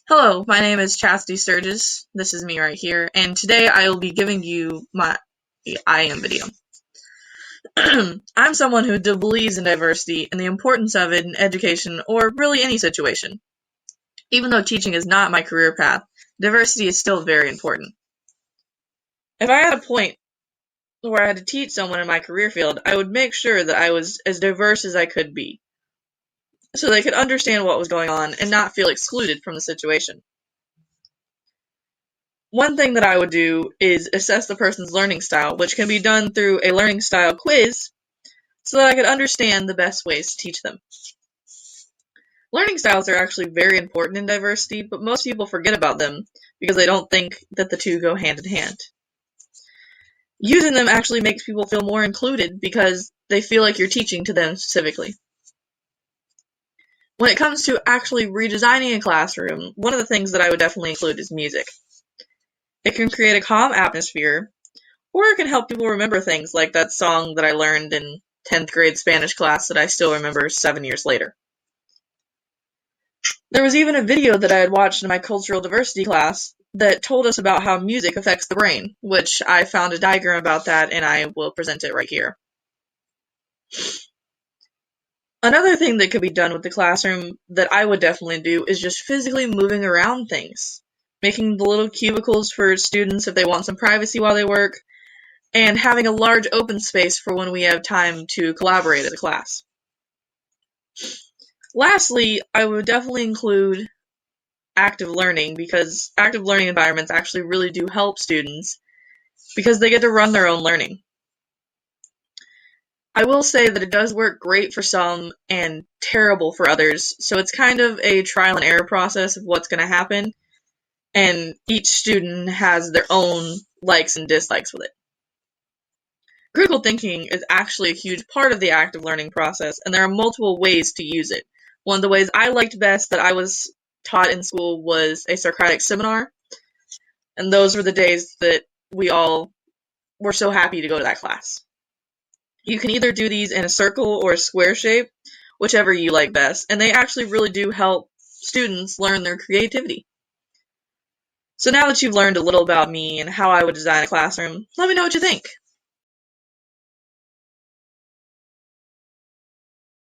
Hello, my name is Chastity Sturgis. This is me right here, and today I will be giving you my I am video. I'm someone who believes in diversity and the importance of it in education or really any situation. Even though teaching is not my career path, diversity is still very important. If I had a point where I had to teach someone in my career field, I would make sure that I was as diverse as I could be, so they could understand what was going on and not feel excluded from the situation. One thing that I would do is assess the person's learning style, which can be done through a learning style quiz, so that I could understand the best ways to teach them. Learning styles are actually very important in diversity, but most people forget about them because they don't think that the two go hand in hand. Using them actually makes people feel more included because they feel like you're teaching to them specifically. When it comes to actually redesigning a classroom, one of the things that I would definitely include is music. It can create a calm atmosphere, or it can help people remember things like that song that I learned in 10th grade Spanish class that I still remember 7 years later. There was even a video that I had watched in my cultural diversity class that told us about how music affects the brain, which I found a diagram about that and I will present it right here. Another thing that could be done with the classroom that I would definitely do is just physically moving around things, making the little cubicles for students if they want some privacy while they work, and having a large open space for when we have time to collaborate as a class. Lastly, I would definitely include active learning, because active learning environments actually really do help students because they get to run their own learning. I will say that it does work great for some and terrible for others, so it's kind of a trial and error process of what's going to happen, and each student has their own likes and dislikes with it. Critical thinking is actually a huge part of the active learning process, and there are multiple ways to use it. One of the ways I liked best that I was taught in school was a Socratic seminar, and those were the days that we all were so happy to go to that class. You can either do these in a circle or a square shape, whichever you like best, and they actually really do help students learn their creativity. So now that you've learned a little about me and how I would design a classroom, let me know what you think.